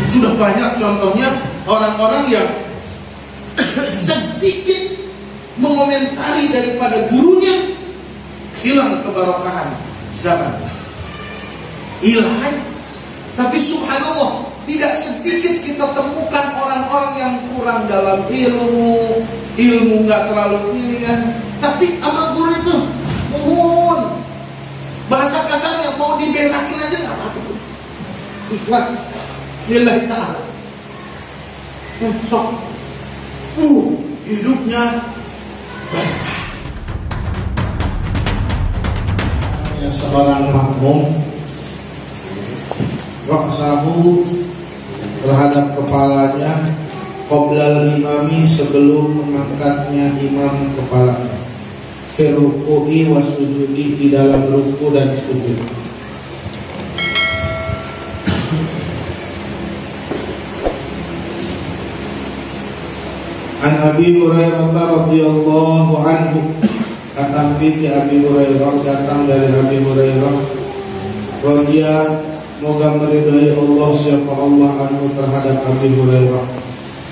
Sudah banyak contohnya orang-orang yang sedikit mengomentari daripada gurunya, hilang kebarokahan zaman, hilang. Tapi subhanallah, tidak sedikit kita temukan orang-orang yang kurang dalam ilmu nggak terlalu pilihan, tapi sama guru itu mohon, bahasa kasarnya mau diberakin aja nggak apa-apa. Ikhlas lillahi ta'ala. Sok hidupnya berkah. Ya, seorang makmum raksahu terhadap kepalanya qoblal imami, sebelum mengangkatnya imam kepalanya, fi ruku'i was sujudi, di dalam ruku dan sujud. An Abi Hurairah radhiyallahu anhu, kata binti Abi Hurairah, datang dari Abi Hurairah radhiyallahu, moga meridai Allah siapa Allah anhu terhadap Abi Hurairah,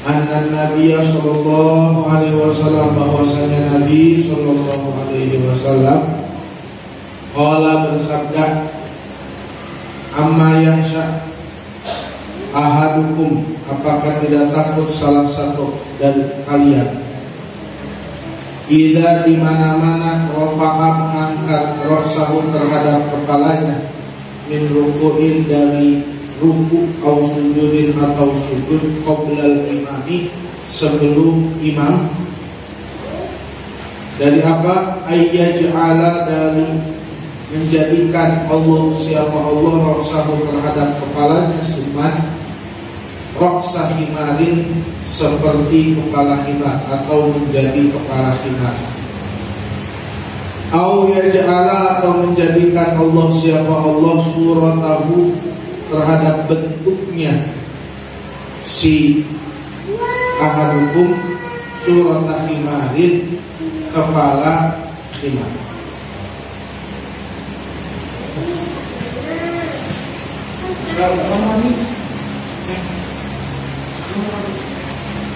anna Nabiya sallallahu alaihi wasallam, bahwasanya Nabi sallallahu alaihi wasallam qala, bersabda, amma yakhsha ahadukum, apakah tidak takut salah satu dari kalian, idza di mana-mana rafa'a, mengangkat ra'sahu terhadap kepalanya, min ruku'in, dari ruku', au sujudin, atau sujud, qoblal imami, sebelum imam, dari apa? Ayyaj'ala, dari menjadikan Allah siapa Allah ra'sahu terhadap kepalanya, suman ra'sa himarin, seperti kepala himar, atau menjadi kepala himar. Au yaj'ala, atau menjadikan Allah siapa Allah suratahu terhadap bentuknya, si ahadukum surata himarin, kepala himar.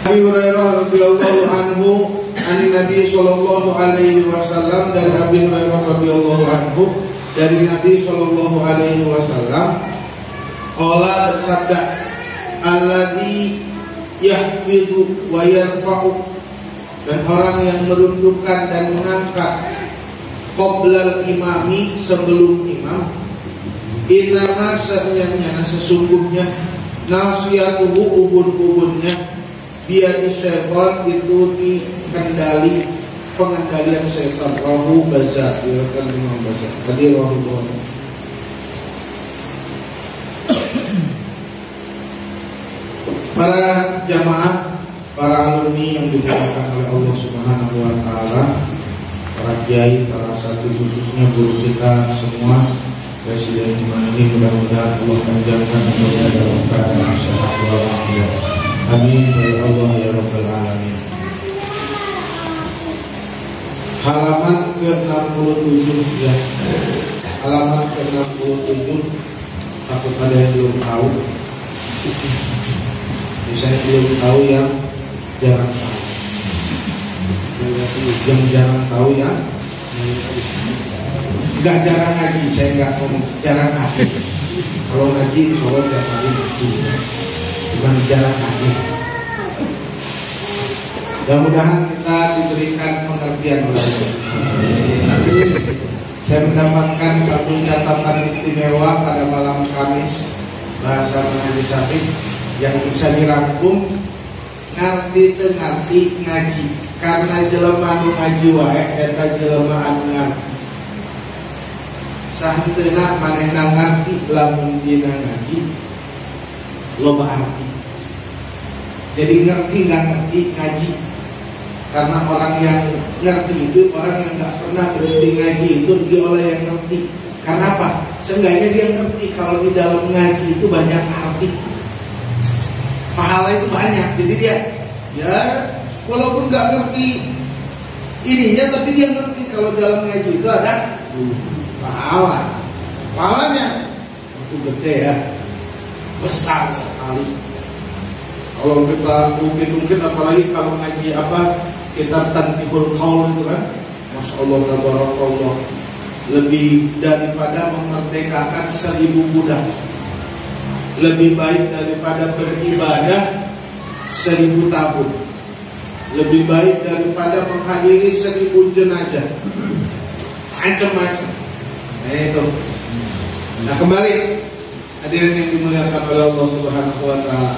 Abi Hurairah radhiyallahu anhu, ani Nabi sallallahu alaihi wasallam, dari Abi Hurairah radhiyallahu anhu, dari Nabi sallallahu alaihi wasallam, qala, bersabda, alladzi yahfidu wa yarfa'u, dan orang yang merundukkan dan mengangkat, qoblal imami, sebelum imam, inama, sesungguhnya, nasiyatuhu, ubun-ubunnya, biadi syaitan, itu dikendali, pengendalian syaitan. Rahu Bazar, diriwayatkan Imam Bazar. Tadi Rahu Bazar. Para jamaah, para alumni yang dimuliakan oleh Allah Subhanahu wa taala, para kiai, para santri, khususnya guru kita semua, Presiden ini, mudah-mudahan Allah panjangkan umurnya dalam keadaan sehat walafiat. Amin ya Allah ya Rabbal Alamin. Halaman ke-67 ya. Halaman ke-67. Takut ada yang belum tahu. Misalnya belum tahu yang jarang tahu. Yang jarang tahu ya. Enggak jarang ngaji, saya enggak ngomong jarang ngaji. Kalau ngaji insyaallah tiap hari ngaji. Bukan jarang ngaji. Mudah-mudahan kita diberikan pengertian oleh Allah. Saya mendapatkan satu catatan istimewa pada malam Kamis, bahasa Nabi Syafiq, yang bisa dirangkum ngerti tengerti ngaji, karena jelema nu ngaji wae eta jelema anu ngarti. Sahenteuna manehna ngarti lamun dina ngaji loba arti. Jadi ngerti nggak ngerti ngaji, karena orang yang ngerti itu orang yang nggak pernah berhenti ngaji, itu dia oleh yang ngerti. Karena apa? Seenggaknya dia ngerti kalau di dalam ngaji itu banyak arti, pahala itu banyak. Jadi dia ya walaupun nggak ngerti ininya, tapi dia ngerti kalau dalam ngaji itu ada pahalanya itu gede ya, besar sekali. sekali. Kalau kita mungkin apalagi kalau ngaji kitab Tanbihul Qaul itu kan, Masya Allah tabarakallah, lebih daripada memerdekakan 1000 budak, lebih baik daripada beribadah 1000 tahun, lebih baik daripada menghadiri 1000 jenazah, macam-macam. Nah itu. Nah kembali hadirin yang dimuliakan oleh Allah Subhanahu wa taala.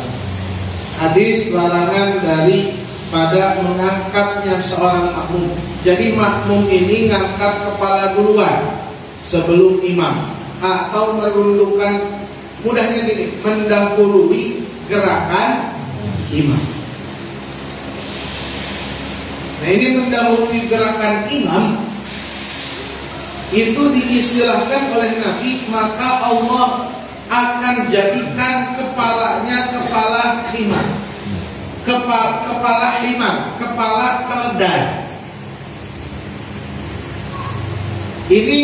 Hadis larangan daripada mengangkatnya seorang makmum. Jadi makmum ini ngangkat kepala duluan sebelum imam, atau merundukkan, mudahnya gini, mendahului gerakan imam. Nah ini mendahului gerakan imam itu diistilahkan oleh Nabi, maka Allah akan jadikan kepalanya kepala himar, kepala himar, kepala keledai. Ini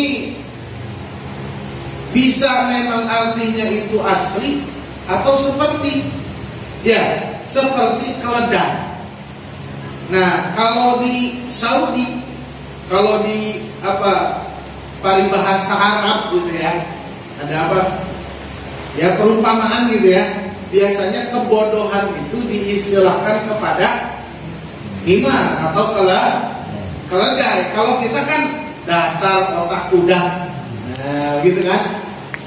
bisa memang artinya itu asli atau seperti keledai. Nah, kalau di Saudi, kalau di paribahasa Arab gitu ya, ada perumpamaan gitu ya. Biasanya kebodohan itu diistilahkan kepada himar atau keledai. Kalau kita kan dasar otak kuda, nah gitu kan.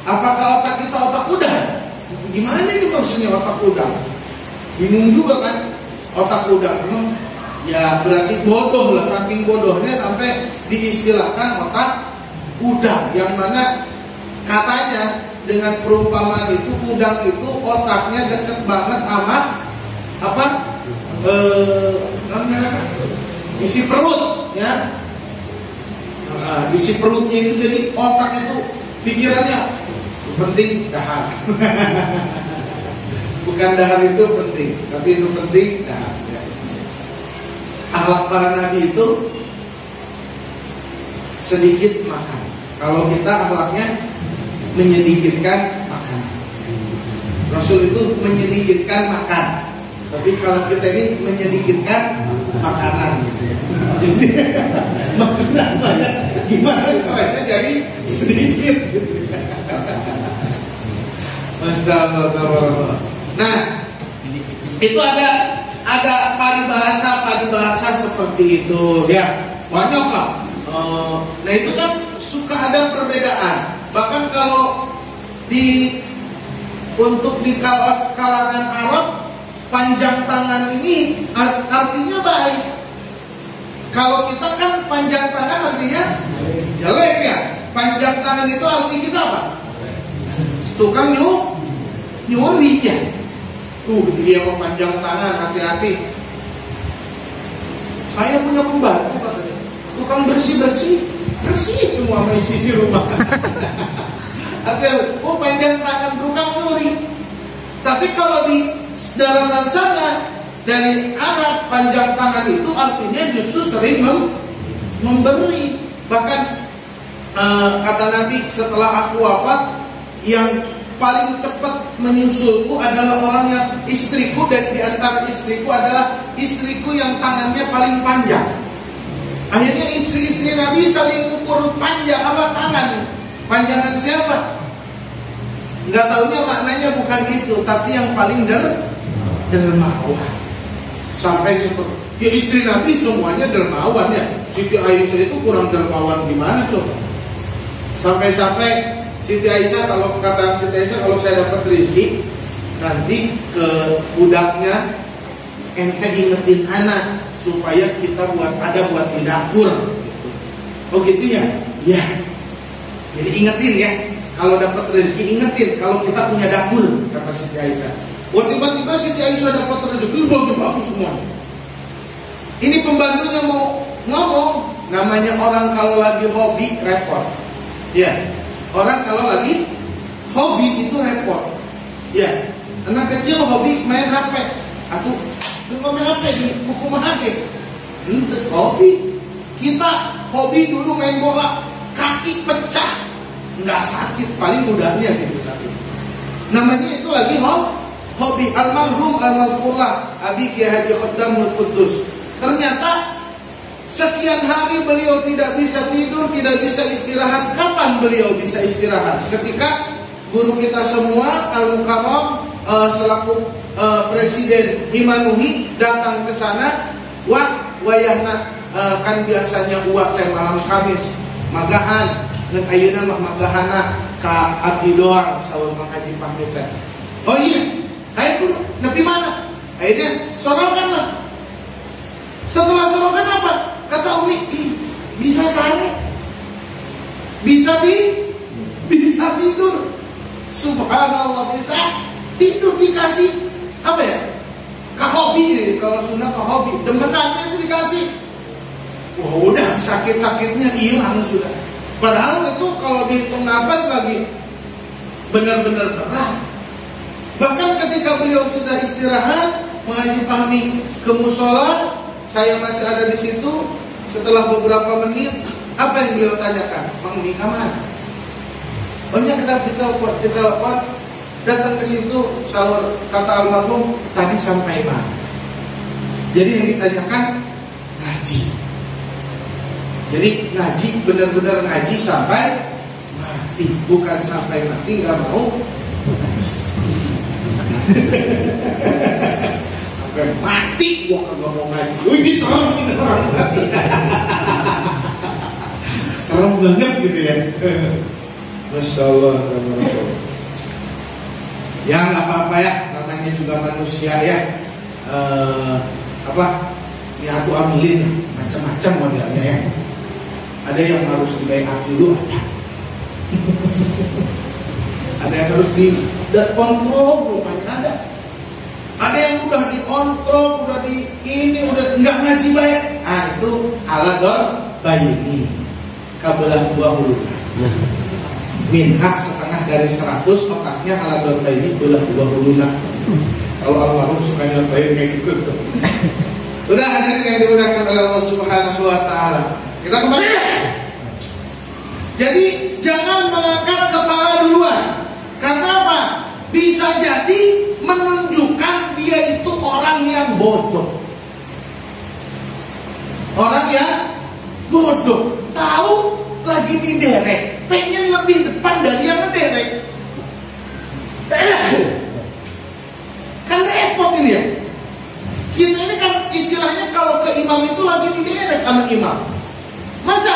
Apakah otak kita otak kuda? Gimana itu maksudnya otak kuda? Bingung juga kan. Otak kuda memang ya berarti bodoh lah, saking bodohnya sampai diistilahkan otak kuda, yang mana katanya dengan perumpamaan itu udang itu otaknya dekat banget sama isi perut ya. Isi perutnya itu, jadi otak itu pikirannya penting dahar. Bukan dahar itu penting, tapi itu penting dahar ya. Akhlak para nabi itu sedikit makan. Kalau kita akhlaknya menyedikitkan makanan. Rasul itu menyedikitkan makan. Tapi kalau kita ini menyedikitkan makanan gitu ya. Jadi makanan banyak, gimana caranya jadi sedikit gitu. Masya Allah. Nah, itu ada paribahasa seperti itu ya. Banyak lah. Nah itu kan suka ada perbedaan. Bahkan kalau untuk di kalangan Arab, panjang tangan ini artinya baik. Kalau kita kan panjang tangan artinya jelek ya. Panjang tangan itu arti kita apa? Tukang nyuri ya. Dia mau panjang tangan, hati-hati. Saya punya pembantu katanya, tukang bersih semua isi di rumah. Artinya, panjang tangan tukang nyuri. Tapi kalau di daratan sana dari Arab, panjang tangan itu artinya justru sering memberi. Bahkan kata Nabi, setelah aku wafat, yang paling cepat menyusulku adalah orang yang istriku, dan di antara istriku adalah istriku yang tangannya paling panjang. Akhirnya istri-istri Nabi saling ukur panjang apa tangan. Panjangan siapa? Nggak taunya maknanya bukan itu, tapi yang paling dermawan. Sampai seperti ya, istri Nabi semuanya dermawan ya. Siti Aisyah itu kurang dermawan gimana coba? Sampai Siti Aisyah, kalau kata Siti Aisyah, kalau saya dapat rezeki nanti ke budaknya, ente ingetin anak supaya kita buat di dapur. Oh gitu ya? Ya. Jadi ingetin ya, kalau dapat rezeki ingetin kalau kita punya dapur, kata Siti Aisyah. Tiba-tiba Siti Aisyah dapat rezeki bagus semua. Ini pembantunya mau ngomong, namanya orang kalau lagi hobi repot. Ya. Orang kalau lagi hobi itu repot. Ya, anak kecil hobi main HP. Atau main HP di buku HP. Hobi. Kita hobi dulu main bola, kaki pecah, nggak sakit, paling mudahnya gitu sakit. Namanya itu lagi hobi almarhum almarhumlah Abi Kiai Haji Khaddamul Quddus. Ternyata sekian hari beliau tidak bisa tidur, tidak bisa istirahat. Kapan beliau bisa istirahat? Ketika guru kita semua Al-Mukarram selaku Presiden Himanuhi datang ke sana, wayahna kan biasanya teh malam Kamis magahan dan ayeuna mah magahana ka abdi doang saur Mang Haji pamit. Oh iya, ayo guru, nepi mana? Akhirnya sorokan lah. Setelah sorokan apa? Kata Umi, bisa sare, bisa tidur. Subhanallah, bisa tidur dikasih apa ya? Kahobi, kalau Sunda kahobi, demenannya itu dikasih. Wah udah sakit-sakitnya hilang sudah. Padahal itu kalau dihitung nafas lagi benar-benar berat. Bahkan ketika beliau sudah istirahat, Mengaji Fahmi ke musola, saya masih ada di situ. Setelah beberapa menit, apa yang beliau tanyakan? Mang Umi kemana? Ohnya kenapa ditelepon, datang ke situ, sahur kata almarhum tadi sampai mana? Jadi yang ditanyakan ngaji. Jadi ngaji benar-benar ngaji sampai mati, bukan sampai mati nggak mau ngaji. Sampai mati gua kagak mau ngaji. Wih serem ini orang mati. Serem banget gitu ya. Masya Allah. Ya nggak apa-apa ya, namanya juga manusia ya. Niatu amilin macam-macam modelnya ya. Ada yang harus di-backup dulu, ada yang harus di-kontrol, ada. Ada yang udah di-kontrol, udah di ini, udah nggak ngaji baik. Itu alador bayini kabelah dua hulu. Minhak setengah dari 100, otaknya alador bayini belah dua hulu. Kalau almarhum suka nyobain kayak gitu tuh. Udah hadirin yang dimuliakan oleh Allah Subhanahu wa taala. Kita kembali. Jadi jangan mengangkat kepala duluan. Karena apa? Bisa jadi menunjukkan dia itu orang yang bodoh. Orang yang bodoh. Tahu lagi diderek, pengen lebih depan dari yang ngederek. Kan repot ini ya. Kita ini kan istilahnya kalau ke imam itu lagi diderek sama imam. Masa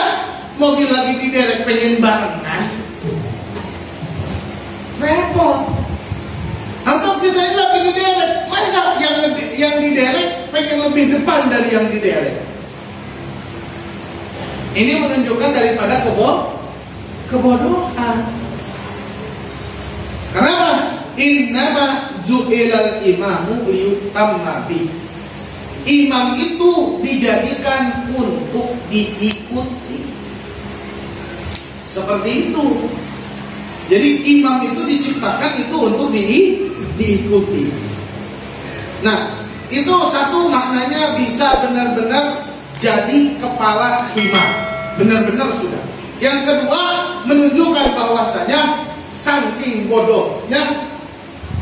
mobil lagi diderek pengen barengan? Repot. Atau kita ini lagi diderek, masa yang diderek pengen lebih depan dari yang diderek? Ini menunjukkan daripada kebodohan. Kenapa? Innama ju'ilal imamu liyutamma bi. Imam itu dijadikan untuk diikuti. Seperti itu. Jadi imam itu diciptakan itu untuk diikuti. Nah, itu satu maknanya bisa benar-benar jadi kepala khimah. Benar-benar sudah. Yang kedua menunjukkan bahwasanya saking bodohnya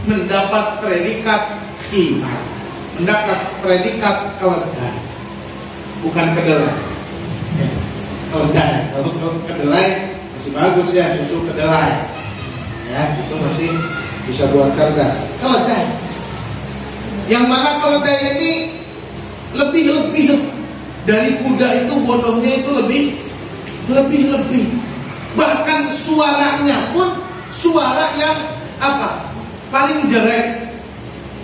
mendapat predikat khimah. Mendapat predikat keledai, bukan kedelai. Keledai, kalau kedelai masih bagus ya, susu kedelai. Ya, itu masih bisa buat cerdas. Keledai, yang mana keledai ini lebih dari kuda itu, bodohnya itu lebih. Bahkan suaranya pun suara yang apa? Paling jelek.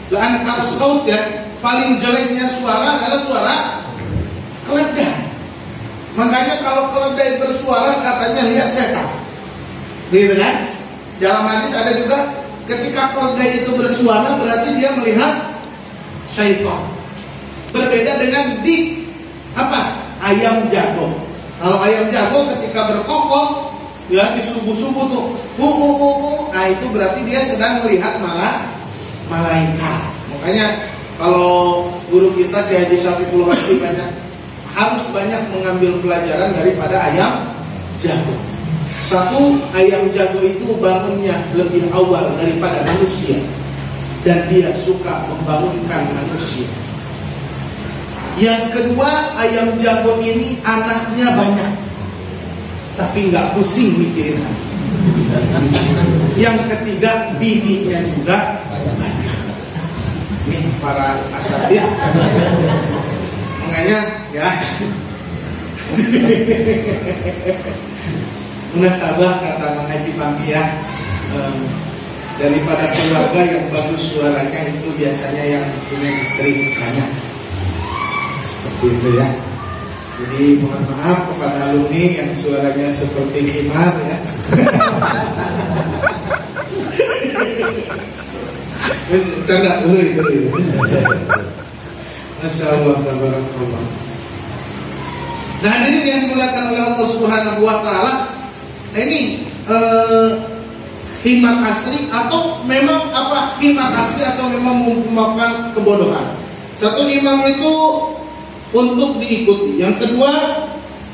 Dan kalau saut ya, paling jeleknya suara adalah suara keledai. Makanya kalau keledai bersuara katanya lihat setan. Gitu kan? Dalam hadis ada juga ketika keledai itu bersuara berarti dia melihat syaitan. Berbeda dengan ayam jago. Kalau ayam jago ketika berkokok ya di subuh-subuh tuh, nah itu berarti dia sedang melihat malaikat. Makanya kalau guru kita di Haji Syafiqul Wahdi harus banyak mengambil pelajaran daripada ayam jago. Satu, ayam jago itu bangunnya lebih awal daripada manusia. dan dia suka membangunkan manusia. Yang kedua, ayam jago ini anaknya banyak, tapi nggak pusing mikirin anak. Yang ketiga, bininya juga banyak. Nih para asatid, makanya ya. Munasabah kata Mang Haji Pampi ya, daripada keluarga yang bagus suaranya itu biasanya yang punya istri banyak. Seperti itu ya. Jadi mohon maaf kepada alumni yang suaranya seperti himar ya. Canda dulu. Masya Allah, tabarakallah. Nah ini yang dimuliakan oleh Allah Subhanahu Wa Taala. Nah ini himar asli atau memang apa? Himar asli atau memang merupakan kebodohan. Satu, imam itu untuk diikuti. Yang kedua,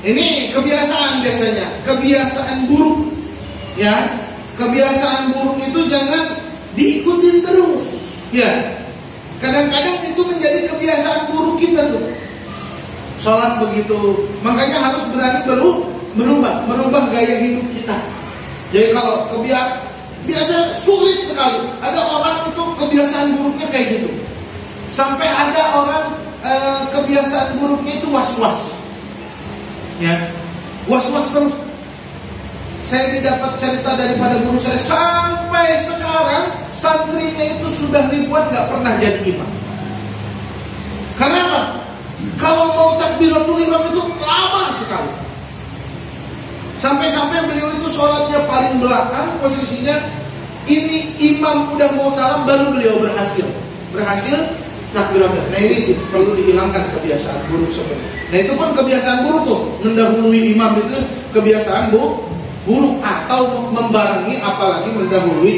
ini kebiasaan biasanya, kebiasaan buruk. Ya, kebiasaan buruk itu jangan diikutin terus. Ya, kadang-kadang itu menjadi kebiasaan buruk kita tuh. Sholat begitu, makanya harus berani merubah gaya hidup kita. Jadi kalau biasa sulit sekali. Ada orang itu kebiasaan buruknya kayak gitu. Sampai ada orang kebiasaan buruknya itu was-was. Ya, was-was terus. Saya didapat cerita daripada guru saya, sampai sekarang santrinya itu sudah ribuan gak pernah jadi imam. Karena apa? Kalau mau takbiratul ihram itu lama sekali. Sampai-sampai beliau itu sholatnya paling belakang posisinya. Ini imam udah mau salam baru beliau berhasil takbiratul. Nah ini perlu dihilangkan kebiasaan buruk seperti itu. Nah itu pun kebiasaan buruk tuh, mendahului imam itu kebiasaan buruk atau membarengi apalagi mendahului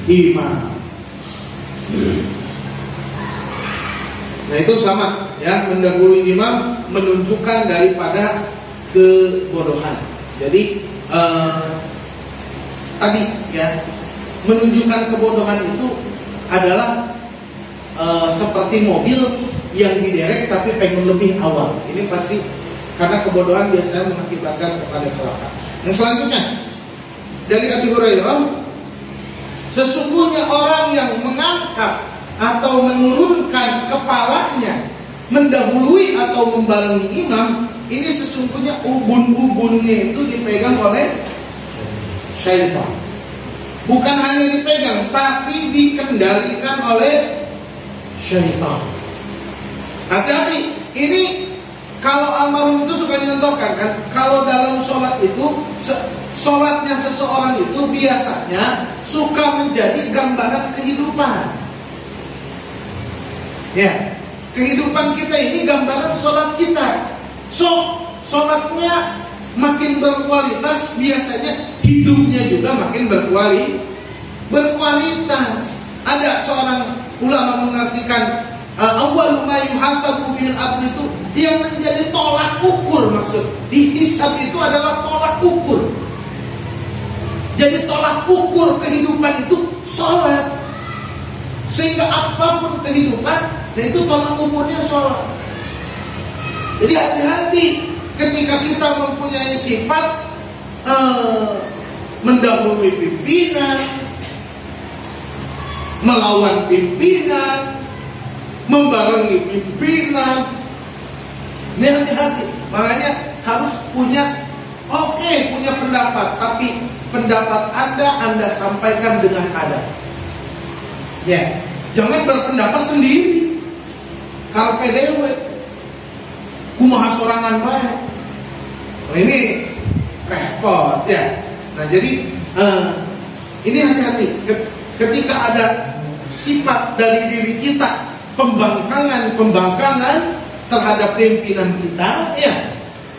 imam. Nah itu sama ya, mendahului imam menunjukkan daripada kebodohan. Jadi tadi ya, menunjukkan kebodohan itu adalah seperti mobil yang diderek tapi pengen lebih awal. Ini pasti karena kebodohan biasanya mengakibatkan kepada celaka. Yang selanjutnya dari Abu Hurairah, sesungguhnya orang yang mengangkat atau menurunkan kepalanya mendahului atau membarengi imam, ini sesungguhnya ubun-ubunnya itu dipegang oleh syaitan. Bukan hanya dipegang, tapi dikendalikan oleh syaitan. Hati-hati, ini kalau almarhum itu suka nyontohkan kan, kalau dalam sholat itu, sholatnya seseorang itu biasanya suka menjadi gambaran kehidupan. Ya, kehidupan kita ini gambaran sholat kita. So, sholatnya makin berkualitas, biasanya hidupnya juga makin berkualitas. Ada seorang ulama mengartikan awwalu ma yuhasabu bil abd itu yang menjadi tolak ukur, maksud dihisab itu adalah tolak ukur. Jadi tolak ukur kehidupan itu sholat. Sehingga apapun kehidupan, nah itu tolak ukurnya sholat. Jadi hati-hati ketika kita mempunyai sifat mendahului pimpinan, melawan pimpinan, membarengi pimpinan. Ini hati-hati. Makanya harus punya pendapat, tapi pendapat Anda sampaikan dengan adab. Ya, jangan berpendapat sendiri. Karpe dewe, kumaha sorangan bae. Nah, ini repot ya. Nah jadi ini hati-hati. Ketika ada sifat dari diri kita pembangkangan terhadap pimpinan kita, ya,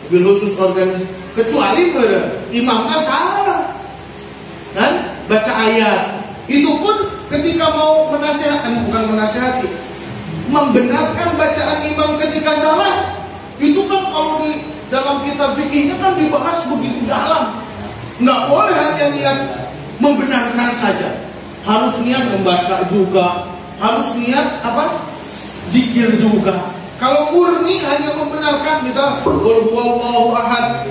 mobil khusus organisasi, kecuali imamnya salah, kan? Baca ayat, itu pun ketika mau menasihati, membenarkan bacaan imam ketika salah, itu kan kalau di dalam kitab fikihnya kan dibahas begitu dalam. Nggak boleh hanya niat membenarkan saja, harus niat membaca juga, harus niat apa? Zikir juga. Kalau murni hanya membenarkan misal qul huwallahu ahad,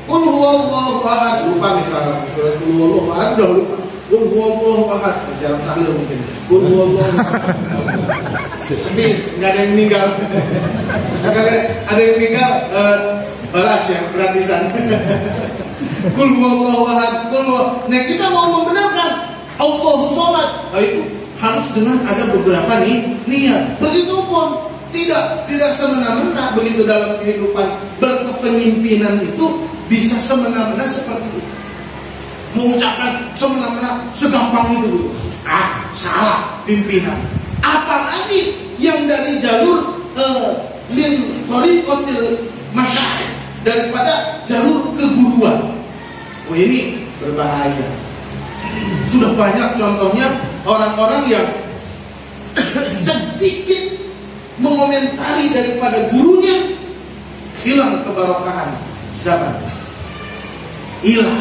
qul huwallahu ahad, lupa misalnya qul huwallahu ahad, lupa qul huwallahu ahad, jarang tahlil mungkin qul huwallahu ahad. Sepi, nggak ada yang meninggal. Sekarang ada yang meninggal, balas ya gratisan. Qul huwallahu ahad, nah kita mau membenarkan Allahus Somad, nah itu harus dengan ada beberapa niat. Begitupun tidak semena-mena begitu dalam kehidupan berkepemimpinan itu bisa semena-mena seperti itu. Mengucapkan semena-mena segampang itu, salah pimpinan. Apalagi yang dari jalur min thariqatil masyayikh, daripada jalur keguruan. Ini berbahaya. Sudah banyak contohnya orang-orang yang sedikit mengomentari daripada gurunya, hilang kebarokahan zaman, hilang.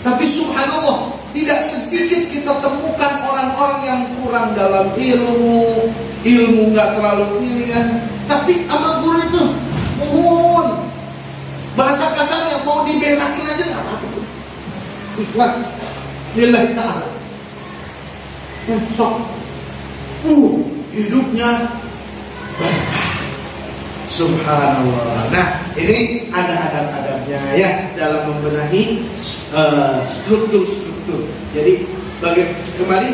Tapi subhanallah, tidak sedikit kita temukan orang-orang yang kurang dalam ilmu nggak terlalu ini ya, tapi sama guru itu mohon, bahasa kasarnya mau diberakin aja nggak apa-apa. Ikhlas lillahi ta'ala. Sok hidupnya berkah. Subhanallah. Nah, ini ada adab-adabnya ya dalam membenahi struktur-struktur. Jadi kembali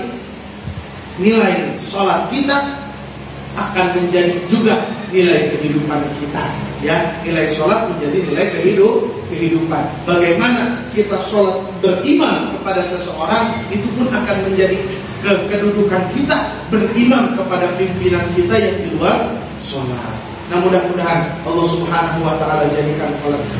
nilai sholat kita akan menjadi juga nilai kehidupan kita. Ya, nilai sholat menjadi nilai kehidupan. Bagaimana kita sholat beriman kepada seseorang, itu pun akan menjadi kedudukan kita beriman kepada pimpinan kita yang di luar sholat. Nah, mudah-mudahan Allah Subhanahu wa Ta'ala jadikan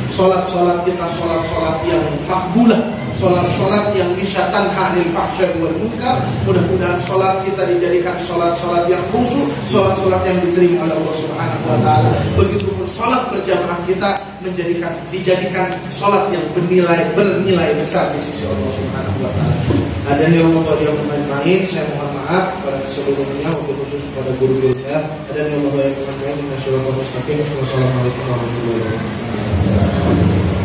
sholat-sholat kita sholat-sholat yang makbulah, sholat-sholat yang bisa tanha anil fahsya wal munkar. Mudah-mudahan sholat kita dijadikan sholat-sholat yang khusyuk, sholat-sholat yang diterima oleh Allah Subhanahu wa Ta'ala. Begitupun sholat berjamaah kita dijadikan sholat yang bernilai besar di sisi Allah Subhanahu wa Ta'ala. Adanya Allah yang bermain-main, saya mohon maaf kepada seluruhnya, untuk khusus kepada guru-guru saya. Adanya Allah yang bermain-main, Wassalamualaikum warahmatullahi wabarakatuh.